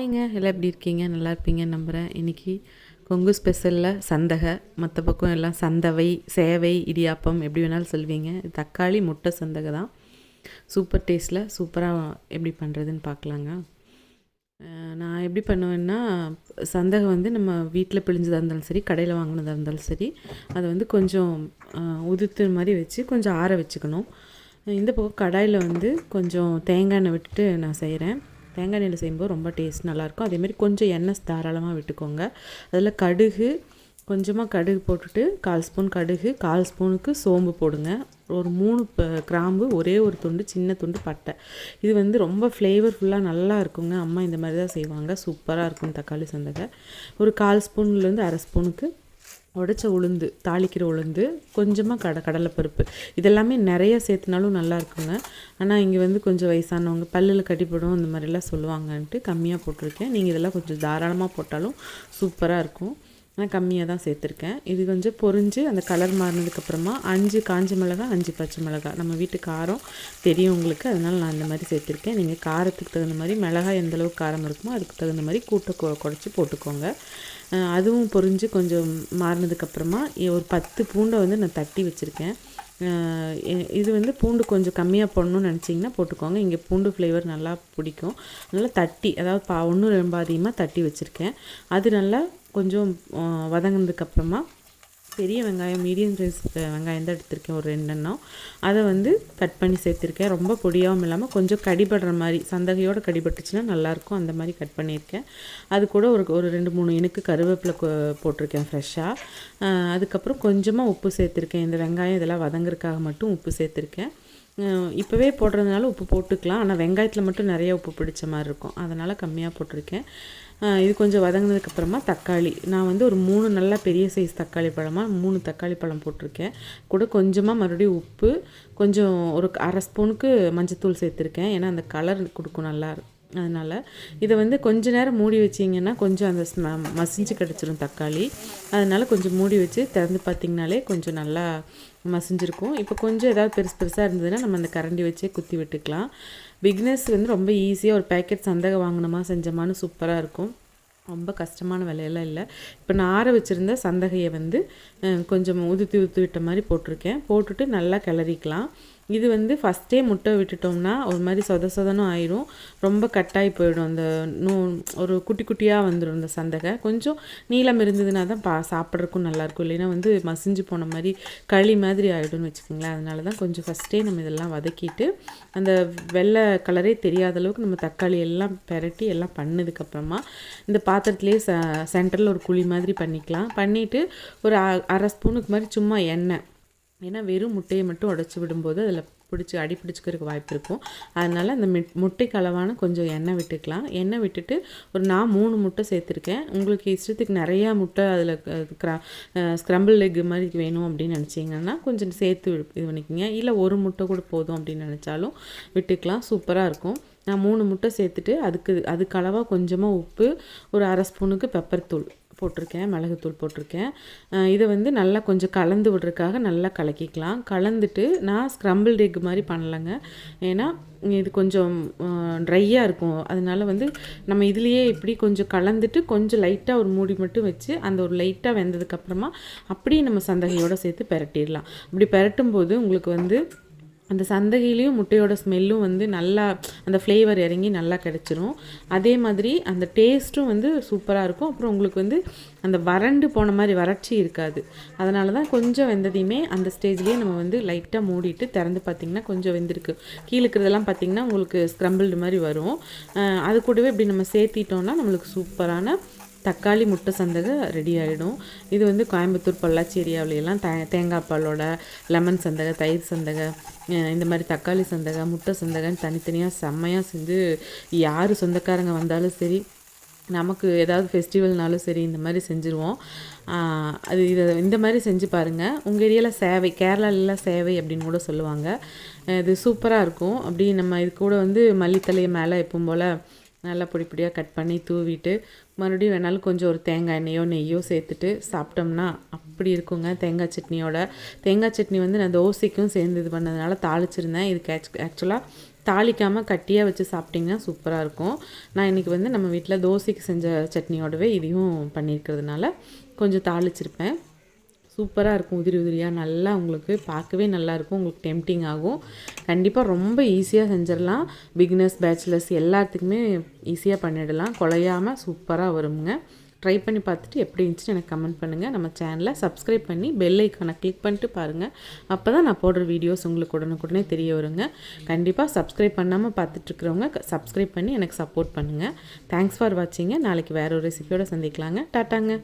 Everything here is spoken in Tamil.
ஹாய்ங்க, எல்லாம் எப்படி இருக்கீங்க? நல்லா இருப்பீங்கன்னு நம்புகிறேன். இன்றைக்கி கொங்கு ஸ்பெஷலில் சந்தகை, மற்ற பக்கம் எல்லாம் சந்தவை, சேவை, இடியாப்பம் எப்படி வேணாலும் சொல்வீங்க. தக்காளி முட்டை சந்தகை தான். சூப்பர் டேஸ்ட்டில் சூப்பராக எப்படி பண்ணுறதுன்னு பார்க்கலாங்க. நான் எப்படி பண்ணுவேன்னா, சந்தகை வந்து நம்ம வீட்டில் பிழிஞ்சதாக இருந்தாலும் சரி, கடையில் வாங்கினதாக இருந்தாலும் சரி, அதை வந்து கொஞ்சம் உதுத்து மாதிரி வச்சு கொஞ்சம் ஆற வச்சுக்கணும். இந்த பக்கம் கடாயில் வந்து கொஞ்சம் தேங்காய் எண்ணெய் விட்டுட்டு நான் செய்கிறேன். தேங்காய் எண்ணெயில் செய்யும்போது ரொம்ப டேஸ்ட் நல்லாயிருக்கும். அதேமாதிரி கொஞ்சம் எண்ணெய் தாராளமாக விட்டுக்கோங்க. அதில் கடுகு, கொஞ்சமாக கடுகு போட்டுட்டு 1/4 ஸ்பூன் கடுகு, 1/4 ஸ்பூனுக்கு சோம்பு போடுங்க. ஒரு 3 கிராம்பு, ஒரே ஒரு துண்டு சின்ன துண்டு பட்டை. இது வந்து ரொம்ப ஃப்ளேவர்ஃபுல்லாக நல்லா இருக்குங்க. அம்மா இந்த மாதிரி தான் செய்வாங்க. சூப்பராக இருக்கும் தக்காளி சந்தகை. ஒரு 1/4 ஸ்பூன்லேருந்து 1/2 ஸ்பூனுக்கு உடைச்ச உளுந்து, தாளிக்கிற உளுந்து, கொஞ்சமாக கடலைப்பருப்பு. இதெல்லாமே நிறைய சேர்த்துனாலும் நல்லா இருக்குங்க. ஆனால் இங்கே வந்து கொஞ்சம் வயசானவங்க பல்லில் கட்டிப்படும் இந்த மாதிரிலாம் சொல்லுவாங்கன்ட்டு கம்மியாக போட்டிருக்கேன். நீங்கள் இதெல்லாம் கொஞ்சம் தாராளமாக போட்டாலும் சூப்பராக இருக்கும். நான் கம்மியாக தான் சேர்த்துருக்கேன். இது கொஞ்சம் பொரிஞ்சு அந்த கலர் மாறினதுக்கப்புறமா 5 காஞ்ச மிளகாய், 5 பச்சை மிளகாய். நம்ம வீட்டு காரம் தெரியும் உங்களுக்கு, அதனால் நான் இந்த மாதிரி சேர்த்துருக்கேன். நீங்கள் காரத்துக்கு தகுந்த மாதிரி மிளகாய் எந்தளவுக்கு காரம் இருக்குமோ அதுக்கு தகுந்த மாதிரி குறைச்சி போட்டுக்கோங்க. அதுவும் பொரிஞ்சு கொஞ்சம் மாறினதுக்கப்புறமா ஒரு 10 பூண்டை வந்து நான் தட்டி வச்சுருக்கேன். இது வந்து பூண்டு கொஞ்சம் கம்மியாக போடணும்னு நினச்சிங்கன்னா போட்டுக்கோங்க. இங்கே பூண்டு ஃப்ளேவர் நல்லா பிடிக்கும். நல்லா தட்டி, அதாவது 1 ரொம்ப அதிகமாக தட்டி வச்சுருக்கேன். அது நல்லா கொஞ்சம் வதங்கினதுக்கப்புறமா பெரிய வெங்காயம், மீடியம் சைஸ் வெங்காயம் தான் எடுத்திருக்கேன், ஒரு 2 எண்ணம். அதை வந்து கட் பண்ணி சேர்த்துருக்கேன். ரொம்ப பொடியாகவும் இல்லாமல் கொஞ்சம் கடிபடுற மாதிரி, சந்தகையோடு கடிபட்டுச்சுன்னா நல்லாயிருக்கும், அந்த மாதிரி கட் பண்ணியிருக்கேன். அது கூட ஒரு 2-3 இனுக்கு கருவேப்பிலை போட்டிருக்கேன் ஃப்ரெஷ்ஷாக. அதுக்கப்புறம் கொஞ்சமாக உப்பு சேர்த்துருக்கேன். இந்த வெங்காயம் இதெல்லாம் வதங்குறதுக்காக மட்டும் உப்பு சேர்த்துருக்கேன். இப்போவே போடுறதுனால உப்பு போட்டுக்கலாம், ஆனால் வெங்காயத்தில் மட்டும் நிறைய உப்பு பிடிச்ச மாதிரி இருக்கும், அதனால் கம்மியாக போட்டிருக்கேன். இது கொஞ்சம் வதங்கினதுக்கப்புறமா தக்காளி, நான் வந்து ஒரு 3 நல்லா பெரிய சைஸ் தக்காளி பழமாக 3 தக்காளி பழம் போட்டிருக்கேன். கூட கொஞ்சமாக மறுபடியும் உப்பு, கொஞ்சம் ஒரு 1/2 ஸ்பூனுக்கு மஞ்சத்தூள் சேர்த்துருக்கேன். ஏன்னா அந்த கலர் கொடுக்கும் நல்லா. அதனால் இதை வந்து கொஞ்ச நேரம் மூடி வச்சிங்கன்னா கொஞ்சம் அந்த மசிஞ்சு கிடச்சிரும் தக்காளி. அதனால் கொஞ்சம் மூடி வச்சு திறந்து பார்த்திங்கனாலே கொஞ்சம் நல்லா மசிஞ்சிருக்கும். இப்போ கொஞ்சம் ஏதாவது பெருசாக இருந்ததுன்னா நம்ம அந்த கரண்டி வச்சே குத்தி விட்டுக்கலாம். பிக்னஸ் வந்து ரொம்ப ஈஸியாக ஒரு பேக்கெட் சந்தகை வாங்கினோமா செஞ்சோமான்னு சூப்பராக இருக்கும். ரொம்ப கஷ்டமான வேலையெல்லாம் இல்லை. இப்போ நான் ஆற வச்சுருந்த சந்தகையை வந்து கொஞ்சம் ஊற்றி விட்ட மாதிரி போட்டுட்டு நல்லா கிளறிக்கலாம். இது வந்து ஃபஸ்ட்டே முட்டை விட்டுட்டோம்னா ஒரு மாதிரி சொதனும் ஆயிரும், ரொம்ப கட்டாகி போயிடும். அந்த ஒரு குட்டி குட்டியாக வந்துடும் இந்த சந்தகை. கொஞ்சம் நீளம் இருந்ததுன்னா தான் சாப்பிட்றதுக்கும் நல்லாயிருக்கும், இல்லைன்னா வந்து மசிஞ்சு போன மாதிரி களி மாதிரி ஆகிடும்னு வச்சுக்கோங்களேன். அதனால தான் கொஞ்சம் ஃபஸ்ட்டே நம்ம இதெல்லாம் வதக்கிட்டு அந்த வெள்ளை கலரே தெரியாத அளவுக்கு நம்ம தக்காளி எல்லாம் பெரட்டி எல்லாம் பண்ணதுக்கப்புறமா இந்த பாத்திரத்துலேயே சென்டரில் ஒரு குழி மாதிரி பண்ணிக்கலாம். பண்ணிவிட்டு ஒரு 1/2 ஸ்பூனுக்கு மாதிரி சும்மா எண்ணெய், ஏன்னா வெறும் முட்டையை மட்டும் உடச்சி விடும்போது அதில் அடி பிடிச்சிக்கிறதுக்கு வாய்ப்பு இருக்கும். அதனால் அந்த முட்டைக்கு அளவான கொஞ்சம் எண்ணெய் விட்டுக்கலாம். எண்ணெய் விட்டுட்டு நான் 3 முட்டை சேர்த்துருக்கேன். உங்களுக்கு இஷ்டத்துக்கு நிறையா முட்டை அதில் ஸ்க்ரம்பிள் லெக் மாதிரி வேணும் அப்படின்னு நினச்சிங்கன்னா கொஞ்சம் சேர்த்து இது பண்ணிக்கோங்க. இல்லை ஒரு முட்டை கூட போதும் அப்படின்னு நினச்சாலும் விட்டுக்கலாம், சூப்பராக இருக்கும். நான் 3 முட்டை சேர்த்துட்டு அதுக்கு அளவாக கொஞ்சமாக உப்பு, ஒரு 1/2 ஸ்பூனுக்கு பெப்பர் தூள் போட்டிருக்கேன், மிளகுத்தூள் போட்டிருக்கேன். இதை வந்து நல்லா கொஞ்சம் கலந்து விடுறதுக்காக நல்லா கலக்கிக்கலாம். கலந்துட்டு நான் ஸ்க்ரம்பிள் எக் மாதிரி பண்ணலைங்க, ஏன்னா இது கொஞ்சம் ட்ரையாக இருக்கும். அதனால வந்து நம்ம இதுலேயே இப்படி கொஞ்சம் கலந்துட்டு கொஞ்சம் லைட்டாக ஒரு மூடி மட்டும் வச்சு அந்த ஒரு லைட்டாக வெந்ததுக்கப்புறமா அப்படியே நம்ம சந்தகையோடு சேர்த்து பெரட்டிடலாம். அப்படி பெரட்டும் போது உங்களுக்கு வந்து அந்த சந்தகையிலையும் முட்டையோட ஸ்மெல்லும் வந்து நல்லா அந்த ஃப்ளேவர் இறங்கி நல்லா கிடச்சிரும். அதே மாதிரி அந்த டேஸ்ட்டும் வந்து சூப்பராக இருக்கும். அப்புறம் உங்களுக்கு வந்து அந்த வறண்டு போன மாதிரி வறட்சி இருக்காது. அதனால தான் கொஞ்சம் வெந்ததையுமே அந்த ஸ்டேஜ்லேயே நம்ம வந்து லைட்டாக மூடிட்டு திறந்து பார்த்திங்கன்னா கொஞ்சம் வெந்திருக்கு. கீழே இருக்கிறதெல்லாம் பார்த்திங்கன்னா உங்களுக்கு ஸ்க்ரம்பிள்டு மாதிரி வரும். அது கூடவே இப்படி நம்ம சேர்த்திட்டோம்னா நம்மளுக்கு சூப்பரான தக்காளி முட்டை சந்தகை ரெடி ஆகிடும். இது வந்து கோயம்புத்தூர், பொள்ளாச்சி ஏரியாவிலையெல்லாம் தேங்காய் பாலோட லெமன் சந்தகை, தயிர் சந்தகை, இந்த மாதிரி தக்காளி சந்தகை, முட்டை சந்தகைன்னு தனித்தனியாக செம்மையாக செஞ்சு யார் சொந்தக்காரங்க வந்தாலும் சரி, நமக்கு ஏதாவது ஃபெஸ்டிவல்னாலும் சரி இந்த மாதிரி செஞ்சுருவோம். இதை இந்த மாதிரி செஞ்சு பாருங்கள். உங்கள் ஏரியாவில் சேவை, கேரளாலெலாம் சேவை அப்படின்னு கூட சொல்லுவாங்க. இது சூப்பராக இருக்கும். அப்படி நம்ம இது கூட வந்து மல்லித்தலையை மேலே எப்பவும் போல் நல்லா பொடியாக கட் பண்ணி தூவிட்டு மறுபடியும் வேணாலும் கொஞ்சம் ஒரு தேங்காய் எண்ணெயோ நெய்யோ சேர்த்துட்டு சாப்பிட்டோம்னா அப்படி இருக்குங்க. தேங்காய் சட்னியோட. தேங்காய் சட்னி வந்து நான் தோசைக்கும் சேர்ந்து இது பண்ணதுனால தாளிச்சிருந்தேன். இதுக்கு ஆக்சுவலாக தாளிக்காமல் கட்டியாக வச்சு சாப்பிட்டிங்கன்னா சூப்பராக இருக்கும். நான் இன்றைக்கி வந்து நம்ம வீட்டில் தோசைக்கு செஞ்ச சட்னியோடவே இதையும் பண்ணியிருக்கிறதுனால கொஞ்சம் தாளிச்சிருப்பேன். சூப்பராக இருக்கும். உதிரி உதிரியாக நல்லா உங்களுக்கு பார்க்கவே நல்லாயிருக்கும். உங்களுக்கு டெம்ப்டிங் ஆகும். கண்டிப்பாக ரொம்ப ஈஸியாக செஞ்சிடலாம். பிகினர்ஸ், பேச்சுலர்ஸ் எல்லாத்துக்குமே ஈஸியாக பண்ணிடலாம். குழையாமல் சூப்பராக வருங்க. ட்ரை பண்ணி பார்த்துட்டு எப்படி இருந்துச்சுன்னு எனக்கு கமெண்ட் பண்ணுங்கள். நம்ம சேனலை சப்ஸ்கிரைப் பண்ணி பெல் ஐக்கானை கிளிக் பண்ணிட்டு பாருங்கள். அப்போ தான் நான் போடுற வீடியோஸ் உங்களுக்கு உடனுக்குடனே தெரிய வருங்க. கண்டிப்பாக சப்ஸ்கிரைப் பண்ணாமல் பார்த்துட்ருக்குறவங்க சப்ஸ்கிரைப் பண்ணி எனக்கு சப்போர்ட் பண்ணுங்கள். Thanks for வாட்சிங்க. நாளைக்கு வேறு ஒரு ரெசிபியோடு சந்திக்கலாங்க. டாட்டாங்க.